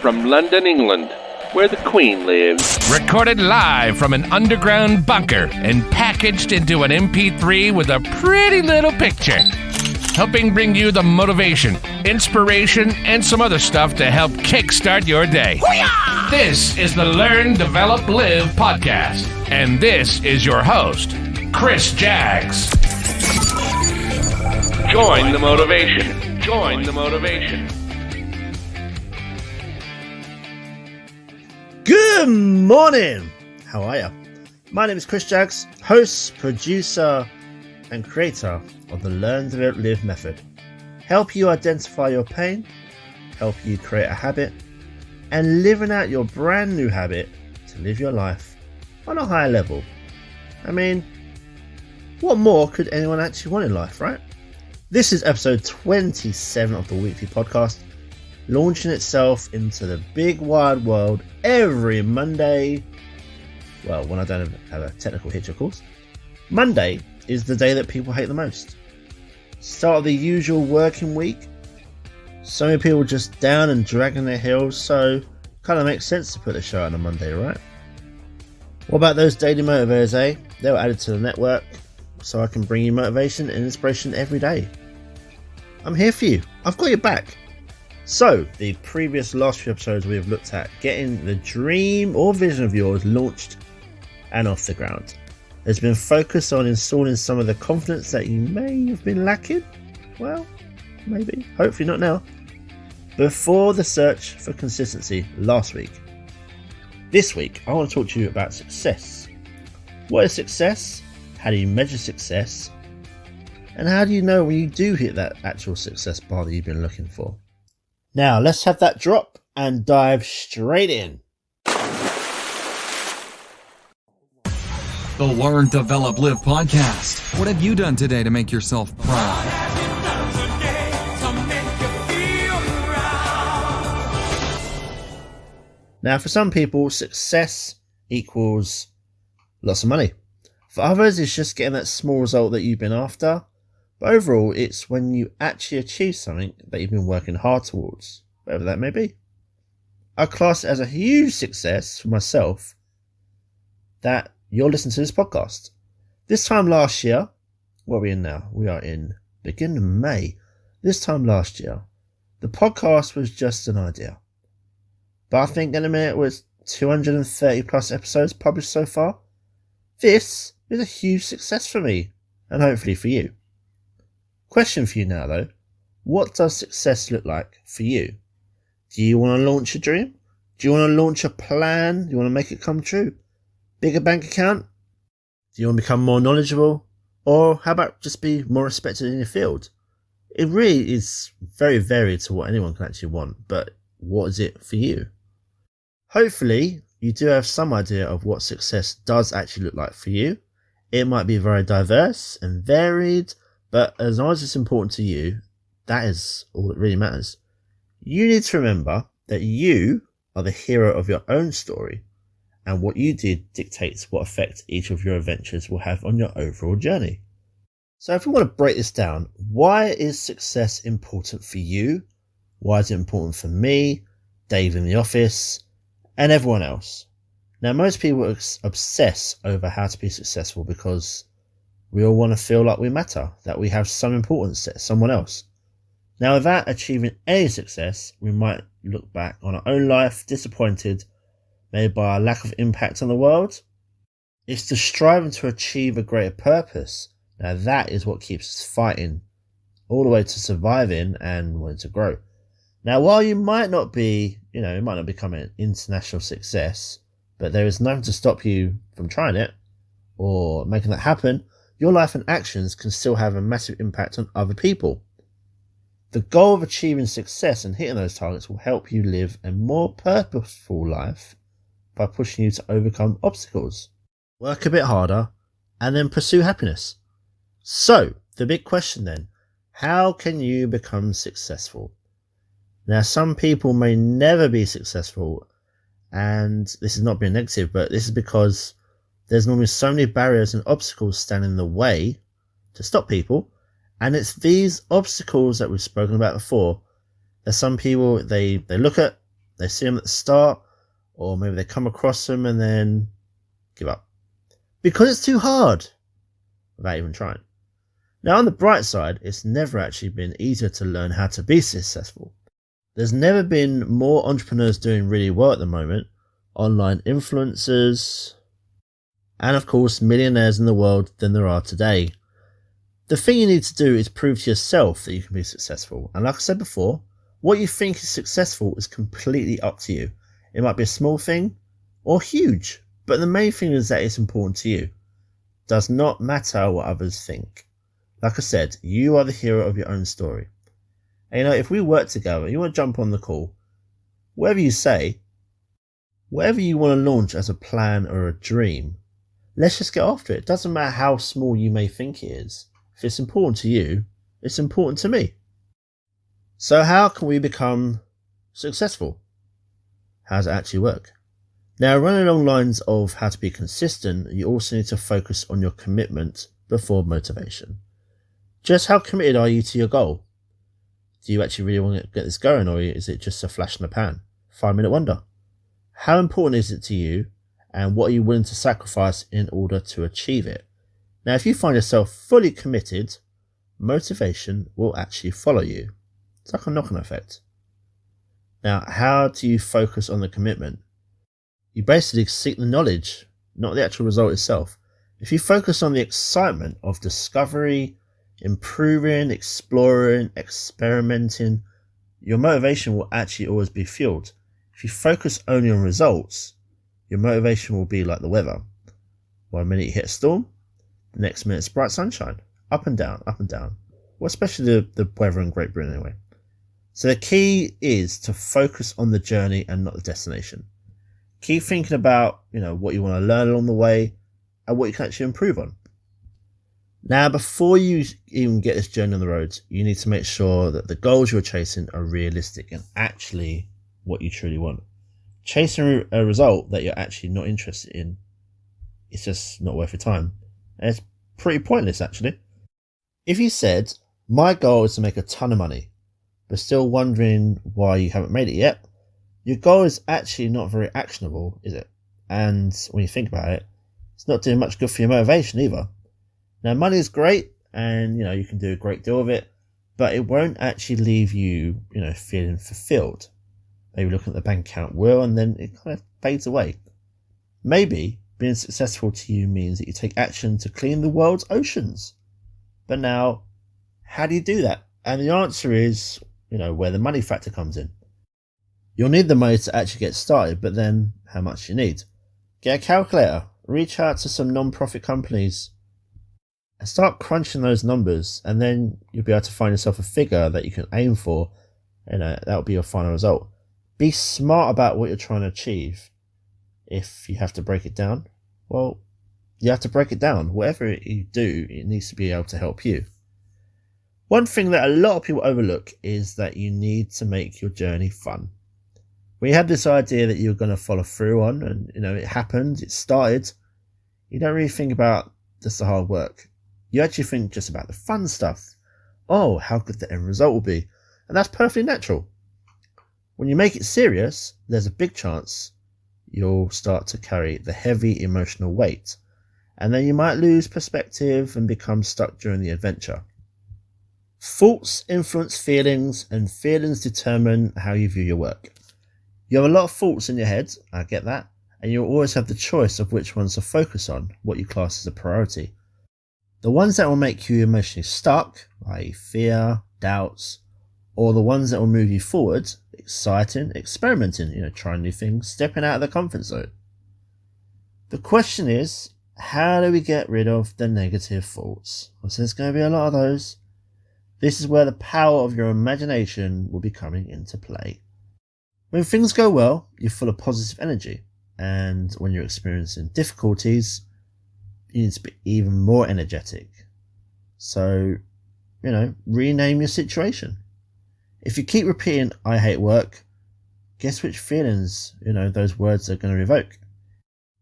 from London, England, where the Queen lives. Recorded live from an underground bunker and packaged into an MP3 with a pretty little picture. Helping bring you the motivation, inspiration, and some other stuff to help kickstart your day. Hoo-yah! This is the Learn, Develop, Live podcast. And this is your host, Chris Jaggs. Join the motivation. Join the motivation. Good morning! How are you? My name is Chris Jaggs, host, producer, and creator of the Learn, Develop, Live method. Help you identify your pain, help you create a habit, and living out your brand new habit to live your life on a higher level. I mean, what more could anyone actually want in life, right? This is episode 27 of the weekly podcast, launching itself into the big wide world every Monday. Well, when I don't have a technical hitch, of course. Monday is the day that people hate the most. Start of the usual working week. So many people just down and dragging their heels, so kind of makes sense to put the show on a Monday, right? What about those daily motivators, eh? They were added to the network, so I can bring you motivation and inspiration every day. I'm here for you. I've got your back. So, the last few episodes we have looked at getting the dream or vision of yours launched and off the ground. There's been focus on installing some of the confidence that you may have been lacking. Well, maybe, hopefully not now. Before the search for consistency last week. This week, I want to talk to you about success. What is success? How do you measure success? And how do you know when you do hit that actual success bar that you've been looking for? Now, let's have that drop and dive straight in. The Learn, Develop, Live podcast. What have you done today to make yourself proud? Now, for some people, success equals lots of money. For others, it's just getting that small result that you've been after. But overall, it's when you actually achieve something that you've been working hard towards, whatever that may be. I class it as a huge success for myself that you're listening to this podcast. This time last year, what are we in now? We are in beginning of May. This time last year, the podcast was just an idea. But I think in a minute it was 230 plus episodes published so far. This is a huge success for me, and hopefully for you. Question for you now though, what does success look like for you? Do you want to launch a dream? Do you want to launch a plan? Do you want to make it come true? Bigger bank account? Do you want to become more knowledgeable? Or how about just be more respected in your field? It really is very varied to what anyone can actually want, but what is it for you? Hopefully, you do have some idea of what success does actually look like for you. It might be very diverse and varied, but as long as it's important to you, that is all that really matters. You need to remember that you are the hero of your own story, and what you did dictates what effect each of your adventures will have on your overall journey. So if we want to break this down, why is success important for you? Why is it important for me, Dave in the office, and everyone else? Now, most people obsess over how to be successful because we all want to feel like we matter, that we have some importance to someone else. Now, without achieving any success, we might look back on our own life disappointed, maybe by our lack of impact on the world. It's the striving to achieve a greater purpose. Now, that is what keeps us fighting all the way to surviving and wanting to grow. Now, while you might not be, it might not become an international success, but there is nothing to stop you from trying it or making that happen. Your life and actions can still have a massive impact on other people. The goal of achieving success and hitting those targets will help you live a more purposeful life by pushing you to overcome obstacles, work a bit harder, and then pursue happiness. So, the big question then, how can you become successful? Now, some people may never be successful, and this is not being negative, but this is because there's normally so many barriers and obstacles standing in the way to stop people. And it's these obstacles that we've spoken about before that some people, they look at They see them at the start, or maybe they come across them and then give up. Because it's too hard, without even trying. Now on the bright side, it's never actually been easier to learn how to be successful. There's never been more entrepreneurs doing really well at the moment, online influencers, and of course millionaires in the world than there are today. The thing you need to do is prove to yourself that you can be successful. And like I said before, what you think is successful is completely up to you. It might be a small thing or huge, but the main thing is that it's important to you. It does not matter what others think. Like I said, you are the hero of your own story. And if we work together, you want to jump on the call, whatever you say, whatever you want to launch as a plan or a dream, let's just get after it. It doesn't matter how small you may think it is. If it's important to you, it's important to me. So how can we become successful? How does it actually work? Now, running along lines of how to be consistent, you also need to focus on your commitment before motivation. Just how committed are you to your goal? Do you actually really want to get this going, or is it just a flash in the pan? 5-minute wonder. How important is it to you, and what are you willing to sacrifice in order to achieve it? Now, if you find yourself fully committed, motivation will actually follow you. It's like a knock-on effect. Now, how do you focus on the commitment? You basically seek the knowledge, not the actual result itself. If you focus on the excitement of discovery, improving, exploring, experimenting, your motivation will actually always be fueled. If you focus only on results, your motivation will be like the weather. 1 minute you hit a storm, the next minute it's bright sunshine. Up and down, up and down. Well, especially the weather in Great Britain anyway. So the key is to focus on the journey and not the destination. Keep thinking about, what you want to learn along the way and what you can actually improve on. Now, before you even get this journey on the road, you need to make sure that the goals you're chasing are realistic and actually what you truly want. Chasing a result that you're actually not interested in, it's just not worth your time. And it's pretty pointless, actually. If you said, my goal is to make a ton of money, but still wondering why you haven't made it yet, your goal is actually not very actionable, is it? And when you think about it, it's not doing much good for your motivation either. Now, money is great, and you can do a great deal of it, but it won't actually leave you, feeling fulfilled. Maybe looking at the bank account will, and then it kind of fades away. Maybe being successful to you means that you take action to clean the world's oceans. But now, how do you do that? And the answer is, where the money factor comes in. You'll need the money to actually get started, but then how much do you need? Get a calculator, reach out to some non-profit companies, and start crunching those numbers, and then you'll be able to find yourself a figure that you can aim for, and that'll be your final result. Be smart about what you're trying to achieve. If you have to break it down, well, you have to break it down. Whatever you do, it needs to be able to help you. One thing that a lot of people overlook is that you need to make your journey fun. When you have this idea that you're going to follow through on, and it happened, it started, you don't really think about just the hard work. You actually think just about the fun stuff. Oh, how good the end result will be. And that's perfectly natural. When you make it serious, there's a big chance you'll start to carry the heavy emotional weight. And then you might lose perspective and become stuck during the adventure. Thoughts influence feelings, and feelings determine how you view your work. You have a lot of thoughts in your head, I get that, and you'll always have the choice of which ones to focus on, what you class as a priority. The ones that will make you emotionally stuck, i.e. fear, doubts, or the ones that will move you forward, exciting, experimenting, trying new things, stepping out of the comfort zone. The question is, how do we get rid of the negative thoughts? Well, so there's going to be a lot of those. This is where the power of your imagination will be coming into play. When things go well, you're full of positive energy. And when you're experiencing difficulties, you need to be even more energetic. So, rename your situation. If you keep repeating, I hate work, guess which feelings, those words are going to evoke.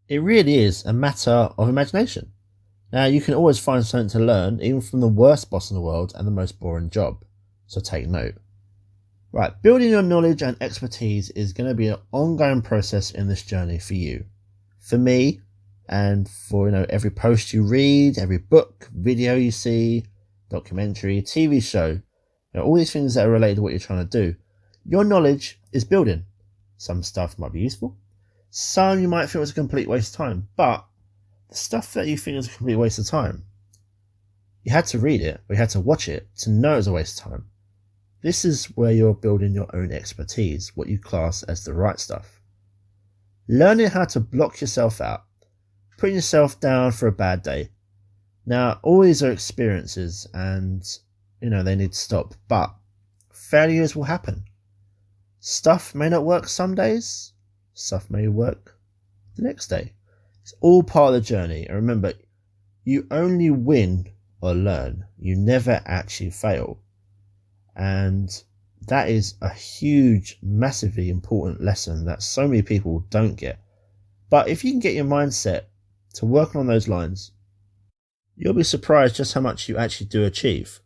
It really is a matter of imagination. Now, you can always find something to learn, even from the worst boss in the world and the most boring job. So take note. Right, building your knowledge and expertise is going to be an ongoing process in this journey for you, for me, and for every post you read, every book, video you see, documentary, TV show, all these things that are related to what you're trying to do. Your knowledge is building. Some stuff might be useful. Some you might feel is a complete waste of time. But the stuff that you think is a complete waste of time, you had to read it, or you had to watch it to know it was a waste of time. This is where you're building your own expertise, what you class as the right stuff. Learning how to block yourself out, putting yourself down for a bad day. Now, all these are experiences and, they need to stop, but failures will happen. Stuff may not work some days, stuff may work the next day. It's all part of the journey. And remember, you only win or learn. You never actually fail. And that is a huge, massively important lesson that so many people don't get. But if you can get your mindset to work on those lines, you'll be surprised just how much you actually do achieve.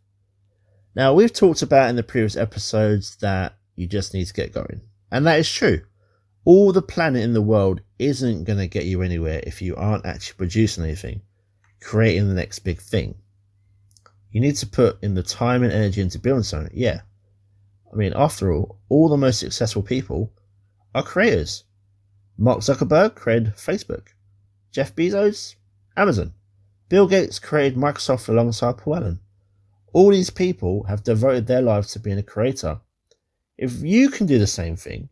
Now, we've talked about in the previous episodes that you just need to get going. And that is true. All the planning in the world isn't going to get you anywhere if you aren't actually producing anything, creating the next big thing. You need to put in the time and energy into building something. Yeah. After all the most successful people are creators. Mark Zuckerberg created Facebook. Jeff Bezos, Amazon. Bill Gates created Microsoft alongside Paul Allen. All these people have devoted their lives to being a creator. If you can do the same thing,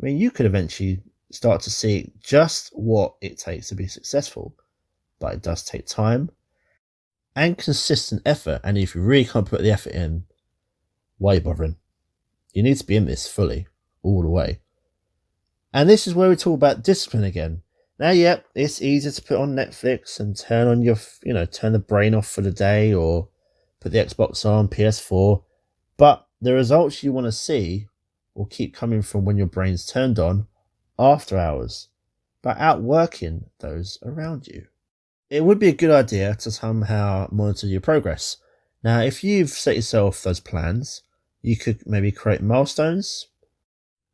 you could eventually start to see just what it takes to be successful. But it does take time and consistent effort. And if you really can't put the effort in, why are you bothering? You need to be in this fully, all the way. And this is where we talk about discipline again. Now, yeah, it's easier to put on Netflix and turn on your, turn the brain off for the day, or put the Xbox on, PS4. But the results you want to see will keep coming from when your brain's turned on after hours, by outworking those around you. It would be a good idea to somehow monitor your progress. Now, if you've set yourself those plans, you could maybe create milestones,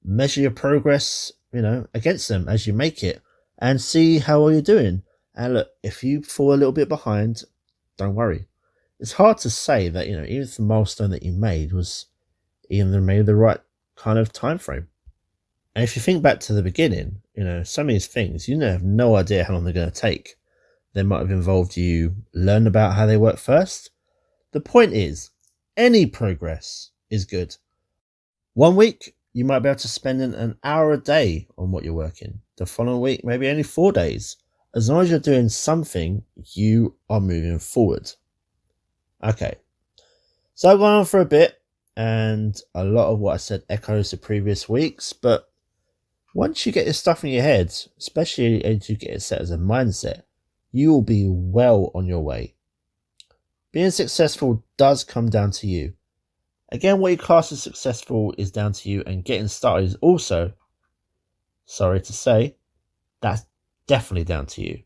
measure your progress, against them as you make it, and see how well you're doing. And look, if you fall a little bit behind, don't worry. It's hard to say that, even if the milestone that you made was even maybe the right kind of time frame. And if you think back to the beginning, some of these things, you have no idea how long they're going to take. They might have involved you learn about how they work first. The point is, any progress is good. 1 week, you might be able to spend an hour a day on what you're working. The following week, maybe only 4 days. As long as you're doing something, you are moving forward. Okay. So I've gone on for a bit, and a lot of what I said echoes the previous weeks, but once you get this stuff in your head, especially as you get it set as a mindset, you will be well on your way. Being successful does come down to you. Again, what you class as successful is down to you, and getting started is also, sorry to say, that's definitely down to you.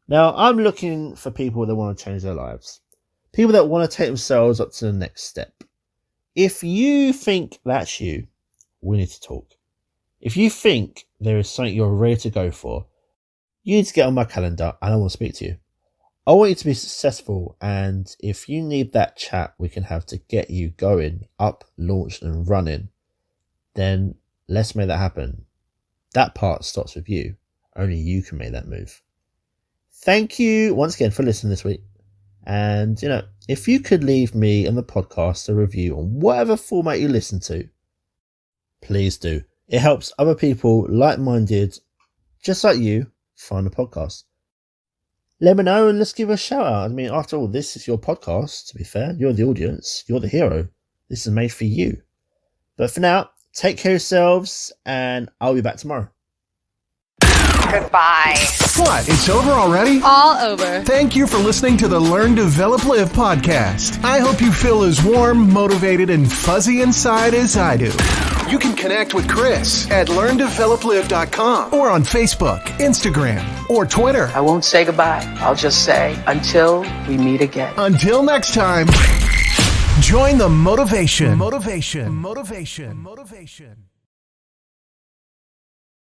Now, I'm looking for people that want to change their lives. People that want to take themselves up to the next step. If you think that's you, we need to talk. If you think there is something you're ready to go for, you need to get on my calendar and I want to speak to you. I want you to be successful, and if you need that chat we can have to get you going, up, launched and running, then let's make that happen. That part starts with you. Only you can make that move. Thank you once again for listening this week. And, if you could leave me and the podcast a review on whatever format you listen to, please do. It helps other people like-minded, just like you, find the podcast. Let me know and let's give a shout out. After all, this is your podcast, to be fair. You're the audience. You're the hero. This is made for you. But for now, take care of yourselves and I'll be back tomorrow. Goodbye. What? It's over already? All over. Thank you for listening to the Learn, Develop, Live podcast. I hope you feel as warm, motivated, and fuzzy inside as I do. You can connect with Chris at LearnDevelopLive.com or on Facebook, Instagram, or Twitter. I won't say goodbye. I'll just say until we meet again. Until next time, Join the motivation. Motivation. Motivation. Motivation.